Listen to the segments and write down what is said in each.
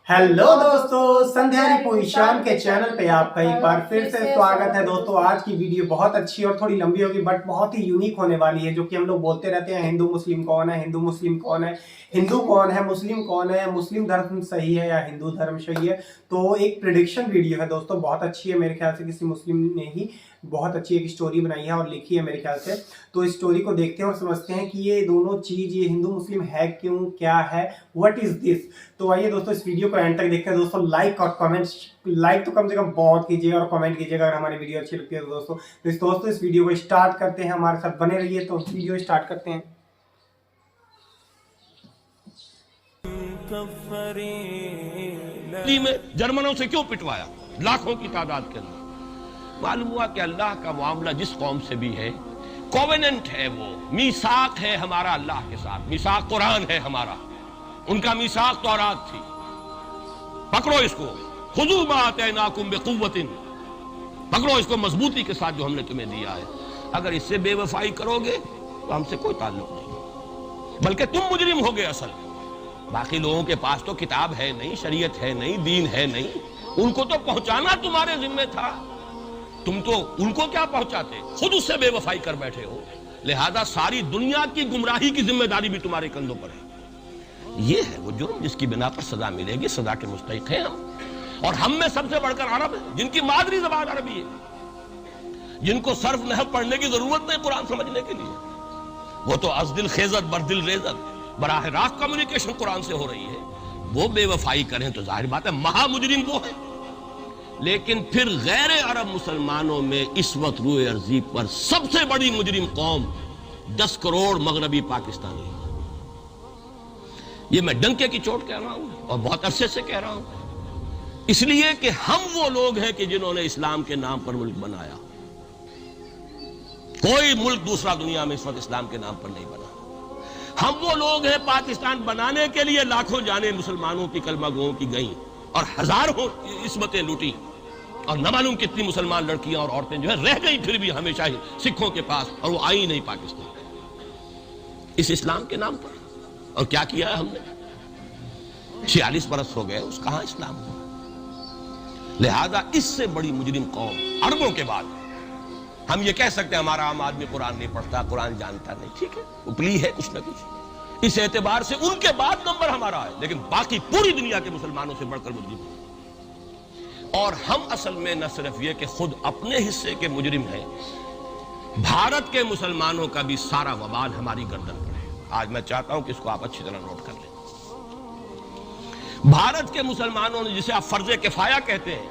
Hello दोस्तों, संध्या रिपोई शाम के चैनल पे आपका एक बार फिर से स्वागत है। दोस्तों, आज की वीडियो बहुत अच्छी और थोड़ी लंबी होगी बट बहुत ही यूनिक होने वाली है। जो कि हम लोग बोलते रहते हैं हिंदू मुस्लिम कौन है, हिंदू मुस्लिम कौन है, हिंदू कौन है, मुस्लिम कौन है, मुस्लिम धर्म सही है या हिंदू धर्म सही है। तो एक प्रिडिक्शन वीडियो है दोस्तों, बहुत अच्छी है। मेरे ख्याल से किसी मुस्लिम ने ही बहुत अच्छी एक स्टोरी बनाई है और लिखी है मेरे ख्याल से। तो इस स्टोरी को देखते हैं और समझते हैं कि ये दोनों चीज, ये हिंदू मुस्लिम है क्यों, क्या है, व्हाट इज दिस। तो आइए दोस्तों, इस वीडियो को एंड तक देखते हैं। दोस्तों, लाइक और कमेंट, लाइक तो कम से कम बहुत कीजिए और कमेंट कीजिएगा अगर हमारी वीडियो अच्छी लगती है। तो दोस्तों इस वीडियो को स्टार्ट करते हैं, हमारे साथ बने रहिए। तो वीडियो स्टार्ट करते हैं। में जर्मनों से क्यों पिटवाया, लाखों की तादाद के अंदर। मालूम हुआ कि अल्लाह का मामला जिस कौम से भी है, कोवेनेंट है, वो मीसाक है हमारा अल्लाह के साथ। मीसाक कुरान है हमारा, उनका मीसाक तौरात थी। पकड़ो इसको, खुजू मा आतैनाकुम बिकुव्वतिन, पकड़ो इसको मजबूती के साथ जो हमने तुम्हें दिया है। अगर इससे बेवफाई करोगे तो हमसे कोई ताल्लुक नहीं, बल्कि तुम मुजरिम होगे असल। बाकी लोगों के पास तो किताब है नहीं, शरीयत है नहीं, दीन है नहीं, उनको तो पहुंचाना तुम्हारे जिम्मे था। तुम तो उनको क्या पहुंचाते, खुद उससे बेवफाई कर बैठे हो। लिहाजा सारी दुनिया की गुमराही की जिम्मेदारी भी तुम्हारे कंधों पर है। ये है वो जुर्म जिसकी बिना पर सजा मिलेगी, सजा के मुस्तहिक हैं हम। और हम में सबसे बढ़कर अरब है, जिनकी मादरी जबान अरबी है, जिनको सर्फ नहव पढ़ने की जरूरत नहीं कुरान समझने के लिए। वो तो अज़दिल खेजत बरदिल रेजत, बराह रास्त कम्युनिकेशन कुरान से हो रही है। वो बेवफाई करें तो जाहिर बात है महामुजरिम वो है। लेकिन फिर गैर अरब मुसलमानों में इस वक्त रूए अर्जी पर सबसे बड़ी मुजरिम कौम 10 करोड़ मगरबी पाकिस्तानी। ये मैं डंके की चोट कह रहा हूं और बहुत अरसे से कह रहा हूं, इसलिए कि हम वो लोग हैं कि जिन्होंने इस्लाम के नाम पर मुल्क बनाया। कोई मुल्क दूसरा दुनिया में इस वक्त इस्लाम के नाम पर नहीं बना। हम वो लोग हैं, पाकिस्तान बनाने के लिए लाखों जाने मुसलमानों की कलमा गों की गई और हजारों इस्मतें लूटी, और न मालूम कितनी मुसलमान लड़कियां और औरतें जो है रह गई फिर भी हमेशा ही सिखों के पास, और वो आई नहीं पाकिस्तान इस इस्लाम के नाम पर। और क्या किया है हमने, 46 बरस हो गए, उस कहां इस्लाम हुआ। लिहाजा इससे बड़ी मुजरिम कौम अरबों के बाद। हम ये कह सकते हैं हमारा आम आदमी कुरान नहीं पढ़ता, कुरान जानता नहीं, ठीक है, उपली है कुछ ना कुछ, इस एतबार से उनके बाद नंबर हमारा है। लेकिन बाकी पूरी दुनिया के मुसलमानों से बढ़कर मुजरिम है। और हम असल में न सिर्फ ये कि खुद अपने हिस्से के मुजरिम हैं, भारत के मुसलमानों का भी सारा वबाल हमारी गर्दन पर है। आज मैं चाहता हूं कि इसको आप अच्छी तरह नोट कर लें। भारत के मुसलमानों ने, जिसे आप फर्ज किफाया कहते हैं,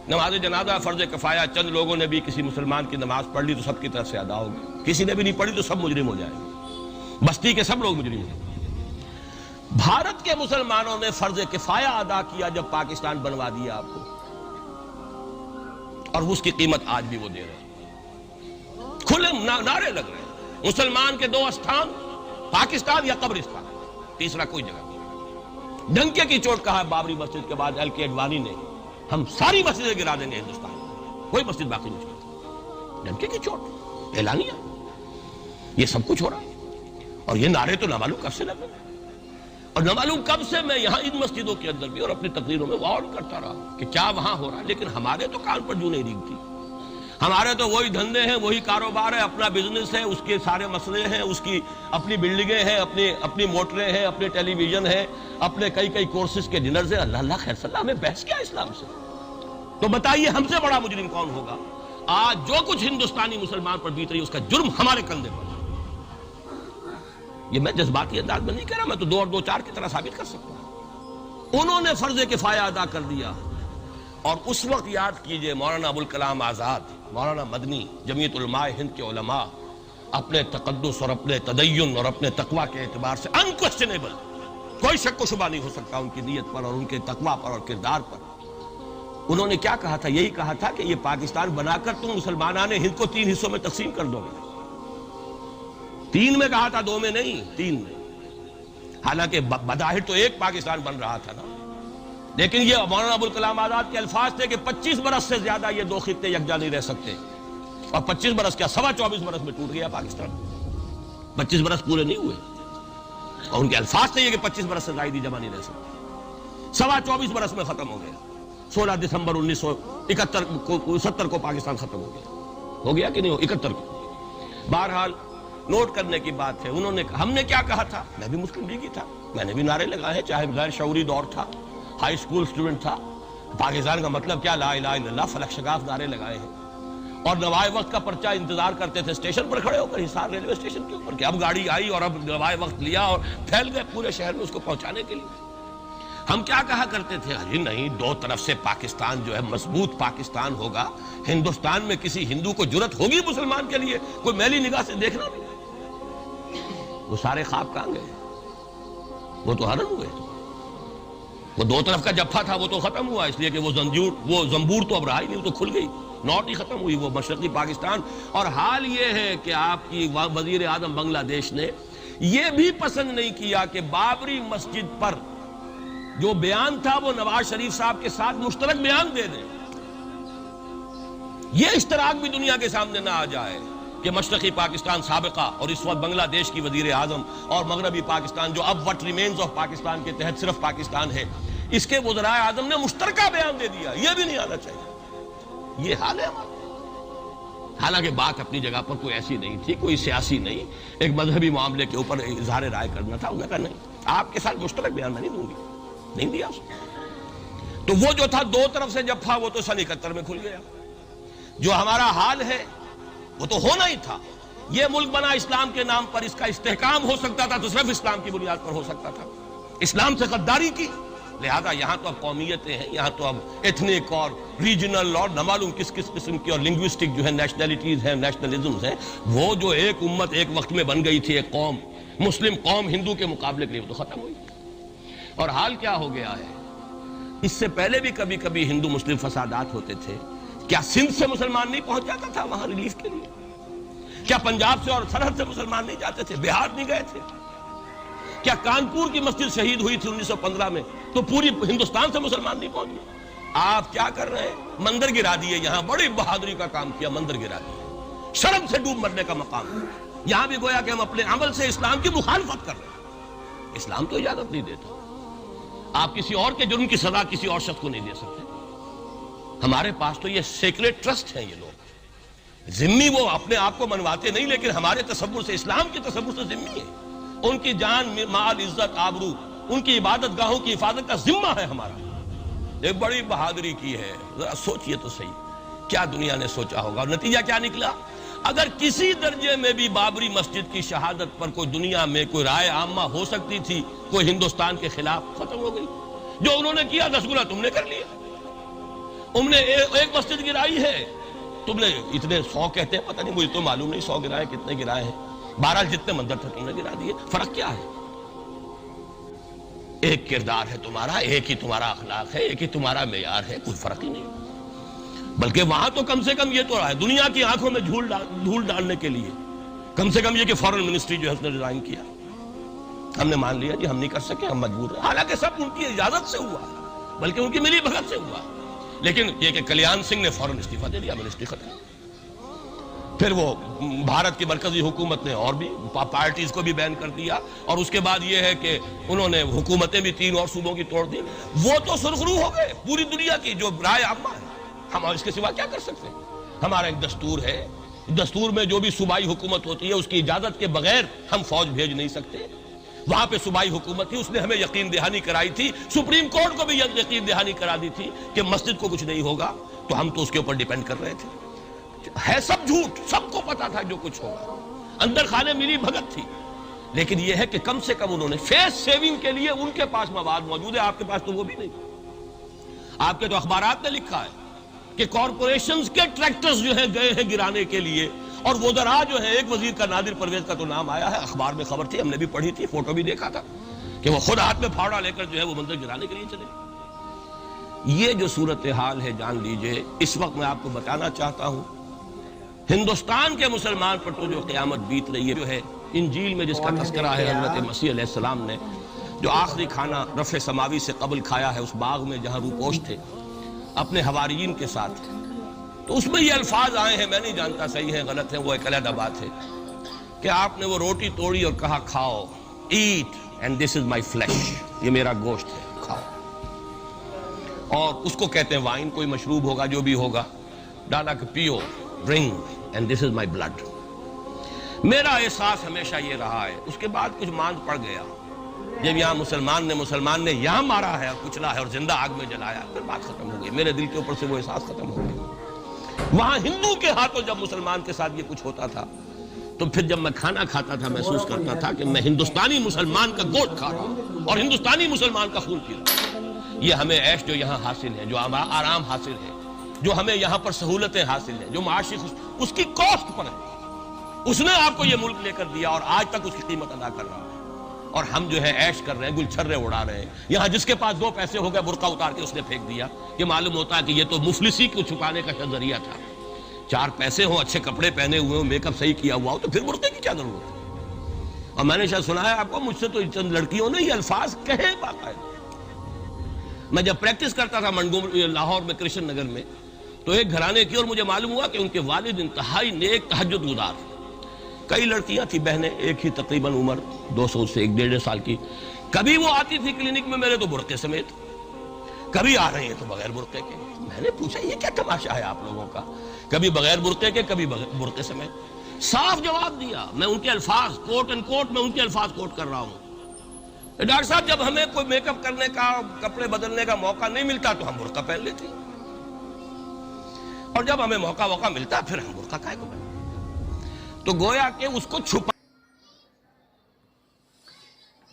नमाज जनाजा फर्ज किफाया, चंद लोगों ने भी किसी मुसलमान की नमाज पढ़ ली तो सबकी तरफ से अदा होगी, किसी ने भी नहीं पढ़ी तो सब मुजरिम हो जाएंगे, बस्ती के सब लोग मुजरिम हैं। भारत के मुसलमानों ने फर्ज किफाया अदा किया जब पाकिस्तान बनवा दिया आपको, और उसकी कीमत आज भी वो दे रहे हैं। खुले नारे लग रहे हैं, मुसलमान के 2 स्थान, पाकिस्तान या कब्रिस्तान, तीसरा कोई जगह नहीं। डंके की चोट कहा बाबरी मस्जिद के बाद एल के अडवाणी ने, हम सारी मस्जिदें गिरा देंगे हिंदुस्तान में, कोई मस्जिद बाकी नहीं छोड़ेंगे। डंके की चोट ऐलानिया, ये सब कुछ हो रहा है। और ये नारे तो न मालूम कब से लग रहे हैं, और न मालूम कब से मैं यहां इन मस्जिदों के अंदर भी और अपनी तकरीरों में वार्न करता रहा कि क्या वहां हो रहा है। लेकिन हमारे तो कान पर जू नहीं रींगती। हमारे तो वही धंधे हैं, वही कारोबार है, अपना बिजनेस है, उसके सारे मसले हैं, उसकी अपनी बिल्डिंगें हैं, अपनी मोटरें हैं, अपने टेलीविजन है, अपने कई कोर्सेज के डिनर्स हैं। अल्लाह खैर सल्लाह, हमें बहस क्या इस्लाम से। तो बताइए हमसे बड़ा मुजरिम कौन होगा। आज जो कुछ हिंदुस्तानी मुसलमान पर बीत रही है उसका जुर्म हमारे कंधे पर। ये मैं जज्बाती अंदाज में नहीं कह रहा, मैं तो 2 और 2 4 की तरह साबित कर सकता हूं। उन्होंने फर्ज किफाया अदा कर दिया। और उस वक्त याद कीजिए, मौलाना अबुल कलाम आजाद, मौलाना मदनी, जमीयत उलमाए हिंद के उलमा अपने तकद्दुस और अपने तदय्युन और अपने तकवा के एतबार से अनक्वेश्चनेबल, कोई शक व शुबा नहीं हो सकता उनकी नीयत पर और उनके तकवा पर और किरदार पर। उन्होंने क्या कहा था, यही कहा था कि ये पाकिस्तान बनाकर तुम मुसलमानाने हिंद को 3 हिस्सों में तकसीम कर दोगे। 3 में कहा था, 2 में नहीं, 3 में। हालांकि बज़ाहिर तो एक पाकिस्तान बन रहा था ना, लेकिन ये मौलाना अबुल कलाम आजाद के अल्फाज थे कि 25 बरस से ज्यादा ये 2 खित्ते यकजा नहीं रह सकते। और 25 बरस क्या, 24.25 बरस में टूट गया पाकिस्तान। 25 बरस पूरे नहीं हुए। और उनके अल्फाज थे कि 25 बरस से ज्यादा जमा नहीं रह सकते। 24.25 बरस में खत्म हो गया। 16 दिसंबर 1971 को पाकिस्तान खत्म हो गया कि नहीं? 71 को। बहरहाल नोट करने की बात है, हमने क्या कहा था? मैं भी मुस्लिम लीगी था, मैंने भी नारे लगाए, चाहे गैर शऊरी दौर था, हाई स्कूल स्टूडेंट था। पाकिस्तान का मतलब क्या? ला इलाहा इल्लल्लाह, फलक शगाफ नारे लगाए हैं। और नवाए वक्त का पर्चा इंतजार करते थे स्टेशन पर खड़े होकर, हिसार रेलवे स्टेशन के ऊपर, कि अब गाड़ी आई और अब नवाए वक्त लिया और फैल गए पूरे शहर में उसको पहुंचाने के लिए। हम क्या कहा करते थे? अरे नहीं, दो तरफ से पाकिस्तान जो है मजबूत पाकिस्तान होगा, हिंदुस्तान में किसी हिंदू को जुर्रत होगी मुसलमान के लिए कोई मैली निगाह से देखना भी? वो सारे ख्वाब कहां गए? वो तो हरण हुए। वो दो तरफ का जफ्फा था, वो तो खत्म हुआ, इसलिए कि वो जंबूर तो अब रहा ही नहीं, वो तो खुल गई, नॉट ही खत्म हुई वो मशरकी पाकिस्तान। और हाल ये है कि आपकी वजीर आजम बांग्लादेश ने ये भी पसंद नहीं किया कि बाबरी मस्जिद पर जो बयान था वो नवाज शरीफ साहब के साथ मुश्तरक बयान दे दें। ये इश्तराक भी दुनिया के सामने ना आ जाए कि मशरकी पाकिस्तान साबिका और इस वक्त बांग्लादेश की वजीर आजम और मगरबी पाकिस्तान जो अब व्हाट रिमेन्स ऑफ पाकिस्तान के तहत सिर्फ पाकिस्तान है, इसके वज़राए आजम ने मुश्तरका बयान दे दिया। यह भी नहीं आना चाहिए। ये हाल है हमारा। हालांकि बात अपनी जगह पर कोई ऐसी नहीं थी, कोई सियासी नहीं, एक मजहबी मामले के ऊपर इजहार राय करना था। उन्होंने कहा नहीं, आपके साथ मुश्तरक बयान मैं नहीं दूंगी, नहीं दिया उसने। तो वो जो था दो तरफ से जफ्फा, वो तो सन 71 में खुल गया। जो हमारा हाल है वो तो होना ही था। ये मुल्क बना इस्लाम के नाम पर, इसका इस्तेहकाम हो सकता था तो सिर्फ इस्लाम की बुनियाद पर हो सकता था। इस्लाम से गद्दारी की, लिहाजा यहां तो अब कौमियतें हैं, यहां तो अब एथनिक और रीजनल और न मालूम किस किस किस्म की और लिंग्विस्टिक जो है नेशनैलिटीज हैं, नेशनलिज्म्स हैं। वो जो एक उम्मत एक वक्त में बन गई थी, एक कौम, मुस्लिम कौम हिंदू के मुकाबले के लिए, वो तो खत्म हुई। और हाल क्या हो गया है? इससे पहले भी कभी कभी हिंदू मुस्लिम फसादात होते थे। क्या सिंध से मुसलमान नहीं पहुंच जाता था वहां रिलीफ के लिए? क्या पंजाब से और सरहद से मुसलमान नहीं जाते थे? बिहार नहीं गए थे? क्या कानपुर की मस्जिद शहीद हुई थी 1915 में तो पूरी हिंदुस्तान से मुसलमान नहीं पहुंचे? आप क्या कर रहे हैं? मंदिर गिरा दिए, यहां बड़ी बहादुरी का काम किया, मंदिर गिरा दिए, शर्म से डूब मरने का मकाम। यहां भी गोया कि हम अपने अमल से इस्लाम की मुखालफत कर रहे हैं। इस्लाम तो इजाजत नहीं देता। आप किसी और के जुर्म की सजा किसी और शख्स को नहीं दे सकते। हमारे पास तो ये सेक्रेट ट्रस्ट है। ये लोग जिम्मी वो अपने आप को मनवाते नहीं, लेकिन हमारे तसव्वुर से, इस्लाम के तसव्वुर से जिम्मी है। उनकी जान, माल, इज्जत, आबरू, उनकी इबादत गाहों की हिफाजत का जिम्मा है हमारा। एक बड़ी बहादुरी की है। जरा सोचिए तो सही, क्या दुनिया ने सोचा होगा? और नतीजा क्या निकला? अगर किसी दर्जे में भी बाबरी मस्जिद की शहादत पर कोई दुनिया में कोई राय आमा हो सकती थी कोई हिंदुस्तान के खिलाफ, खत्म हो गई। जो उन्होंने किया 10 गुना तुमने कर लिया। उन्होंने एक मस्जिद गिराई है, तुमने इतने 100 कहते हैं, पता नहीं, मुझे तो मालूम नहीं 100 गिराए कितने गिराए हैं। 12 जितने मंदिर थे तुमने गिरा दिए। फर्क क्या है? एक किरदार है तुम्हारा, एक ही तुम्हारा अखलाक है, एक ही तुम्हारा मेयार है, कोई फर्क ही नहीं। बल्कि वहां तो कम से कम ये तो रहा है, दुनिया की आंखों में धूल डालने के लिए कम से कम ये कि फॉरेन मिनिस्ट्री जो है उसने रिजाइन किया। हमने मान लिया जी हम नहीं कर सके, हम मजबूर हैं। हालांकि सब उनकी इजाजत से हुआ, बल्कि उनकी मिली भगत से हुआ। लेकिन ये कि कल्याण सिंह ने फौरन इस्तीफा दे दिया, मिनिस्ट्री खत्म। फिर वो भारत की मरकजी हुकूमत ने और भी पार्टीज को भी बैन कर दिया। और उसके बाद ये है कि उन्होंने हुकूमतें भी 3 और सूबों की तोड़ दी। वो तो सुरखरू हो गए पूरी दुनिया की जो राय आमा है। हम इसके सिवा क्या कर सकते हैं? हमारा एक दस्तूर है, दस्तूर में जो भी सूबाई हुकूमत होती है उसकी इजाजत के बगैर हम फौज भेज नहीं सकते। वहां पे सूबाई हुकूमत थी, उसने हमें यकीन दहानी कराई थी, सुप्रीम कोर्ट को भी यकीन दहानी करा दी थी कि मस्जिद को कुछ नहीं होगा, तो हम तो उसके ऊपर डिपेंड कर रहे थे। है सब झूठ, सबको पता था जो कुछ होगा, अंदर खाने मिली भगत थी। लेकिन यह है कि कम से कम उन्होंने फेस सेविंग के लिए उनके पास मवाद मौजूद है, आपके पास तो वो भी नहीं। आपके तो अखबारात ने लिखा है कि कॉरपोरेशंस के ट्रैक्टर्स जो है गए हैं गिराने के लिए, और वज़रा जो है, एक वजीर का नादिर परवेज का तो नाम आया है, अखबार में खबर थी, हमने भी पढ़ी थी, फोटो भी देखा था कि वो खुद हाथ में फावड़ा लेकर जो है वो मंदिर गिराने के लिए चले। ये जो सूरत हाल है जान लीजिए। इस वक्त मैं आपको बताना चाहता हूं, हिंदुस्तान के मुसलमान पर तो जो क़यामत बीत रही है, जो है इंजील में जिसका तस्करा है हज़रत मसीह अलैहिस्सलाम ने जो आखिरी खाना रफ़े समावी से कबल खाया है उस बाग में जहां रूपोश थे अपने हवारियीन के साथ, तो उसमें ये अल्फाज आए हैं, मैं नहीं जानता सही है गलत है, वो एक अलग बात है कि आपने वो रोटी तोड़ी और कहा खाओ, eat and this is my flash, ये मेरा गोश्त है, खाओ। और उसको कहते हैं वाइन, कोई मशरूब होगा जो भी होगा, डाला कि पियो, drink and this is my blood. मेरा एहसास हमेशा ये रहा है। उसके बाद कुछ मांद पड़ गया, जब यहाँ मुसलमान ने यहाँ मारा है, कुचला है और जिंदा आग में जलाया, फिर बात खत्म हो गई। मेरे दिल के ऊपर से वो एहसास खत्म हो गया। वहां हिंदू के हाथों जब मुसलमान के साथ ये कुछ होता था, तो फिर जब मैं खाना खाता था महसूस करता था कि मैं हिंदुस्तानी मुसलमान का गोश्त खा रहा हूं और हिंदुस्तानी मुसलमान का खून पी रहा हूं। ये हमें ऐश जो यहाँ हासिल है, जो आराम हासिल है, जो हमें यहाँ पर सहूलतें हासिल है, जो माशी उसकी कॉस्ट पर है। उसने आपको ये मुल्क लेकर दिया और आज तक उसकी कीमत अदा कर रहा है। और हम जो है ऐश कर रहे हैं, गुलछर्रे उड़ा रहे हैं। यहाँ जिसके पास 2 पैसे हो गए, बुर्का उतार के उसने फेंक दिया। ये मालूम होता है कि ये तो मुफलिसी को छुपाने का जरिया था। 4 पैसे हो, अच्छे कपड़े पहने हुए हो, मेकअप सही किया हुआ हो, तो फिर बुर्के की क्या जरूरत है? और मैंने शायद सुना है आपको, मुझसे तो चंद लड़कियों ने ये अल्फाज कहे बाकायदा। मैं जब प्रैक्टिस करता था लाहौर में, कृष्ण नगर में, तो एक घराने की, और मुझे मालूम हुआ कि उनके वालिद इंतहाई नेक तहज्जुद गुजार। कई लड़कियां थी, बहनें, एक ही तकरीबन उम्र 200 से 1-1.5 साल की। कभी वो आती थी क्लिनिक में मेरे तो बुर्के समेत, कभी आ रही है तो बगैर बुर्के के। मैंने पूछा ये क्या तमाशा है आप लोगों का, कभी बगैर बुर्के के, कभी बुर्के समेत। साफ जवाब दिया। मैं उनके अल्फाज कोट एंड कोट में उनके अल्फाज कोट कर रहा हूं। डॉक्टर साहब, जब हमें कोई मेकअप करने का, कपड़े बदलने का मौका नहीं मिलता तो हम बुर्का पहन लेते, और जब हमें मौका मिलता फिर हम बुर्का काहे को पहनते। तो गोया के उसको छुपा।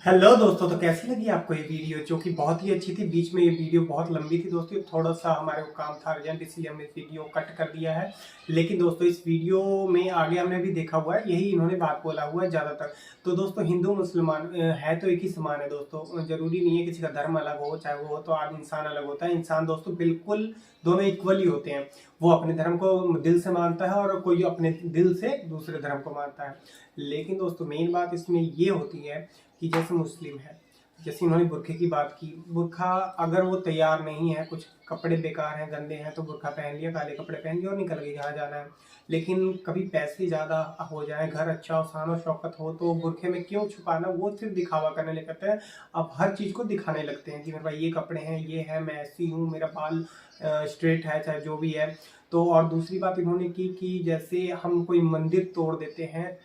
हेलो दोस्तों, तो कैसी लगी आपको ये वीडियो, जो कि बहुत ही अच्छी थी। बीच में ये वीडियो बहुत लंबी थी दोस्तों, थोड़ा सा हमारे को काम था अर्जेंट, इसलिए हमने इस वीडियो कट कर दिया है। लेकिन दोस्तों इस वीडियो में आगे हमने भी देखा हुआ है, यही इन्होंने बात बोला हुआ है ज़्यादातर। तो दोस्तों हिंदू मुसलमान है तो एक ही समान है दोस्तों, जरूरी नहीं है किसी का धर्म अलग हो, चाहे वो हो तो आज इंसान अलग होता है। इंसान दोस्तों बिल्कुल दोनों इक्वल ही होते हैं। वो अपने धर्म को दिल से मानता है और कोई अपने दिल से दूसरे धर्म को मानता है। लेकिन दोस्तों मेन बात इसमें ये होती है कि जैसे मुस्लिम है, जैसे इन्होंने बुर्के की बात की, बुर्का अगर वो तैयार नहीं है, कुछ कपड़े बेकार हैं, गंदे हैं, तो बुर्का पहन लिया, काले कपड़े पहन लिया और निकल गए जहाँ जाना है। लेकिन कभी पैसे ज़्यादा हो जाए, घर अच्छा हो, शान और शौकत हो, तो बुर्के में क्यों छुपाना, वो सिर्फ दिखावा करने लगते हैं। अब हर चीज़ को दिखाने लगते हैं कि मेरे भाई ये कपड़े हैं, ये है, मैं ऐसी हूँ, मेरा बाल स्ट्रेट है, चाहे जो भी है। तो और दूसरी बात इन्होंने की कि जैसे हम कोई मंदिर तोड़ देते हैं,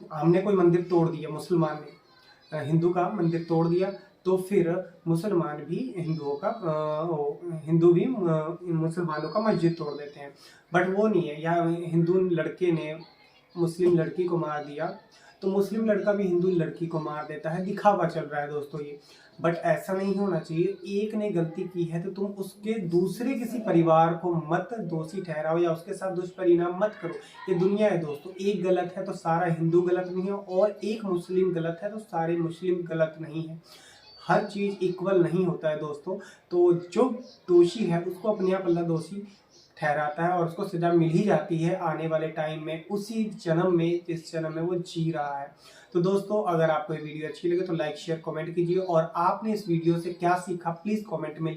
हमने कोई मंदिर तोड़ दिया, मुसलमान ने हिंदू का मंदिर तोड़ दिया, तो फिर मुसलमान भी हिंदू भी मुसलमानों का मस्जिद तोड़ देते हैं। बट वो नहीं है, या हिंदू लड़के ने मुस्लिम लड़की को मार दिया तो मुस्लिम लड़का भी हिंदू लड़की को मार देता है। दिखावा चल रहा है दोस्तों ये, बट ऐसा नहीं होना चाहिए। एक ने गलती की है तो तुम उसके दूसरे किसी परिवार को मत दोषी ठहराओ या उसके साथ दुष्परिणाम मत करो। ये दुनिया है दोस्तों, एक गलत है तो सारा हिंदू गलत नहीं है, और एक मुस्लिम गलत है तो सारे मुस्लिम गलत नहीं है। हर चीज़ इक्वल नहीं होता है दोस्तों। तो जो दोषी है उसको अपने आप अल्लाह दोषी ठहराता है और उसको सजा मिल ही जाती है आने वाले टाइम में, उसी जन्म में जिस जन्म में वो जी रहा है। तो दोस्तों अगर आपको ये वीडियो अच्छी लगे तो लाइक शेयर कमेंट कीजिए, और आपने इस वीडियो से क्या सीखा प्लीज़ कमेंट में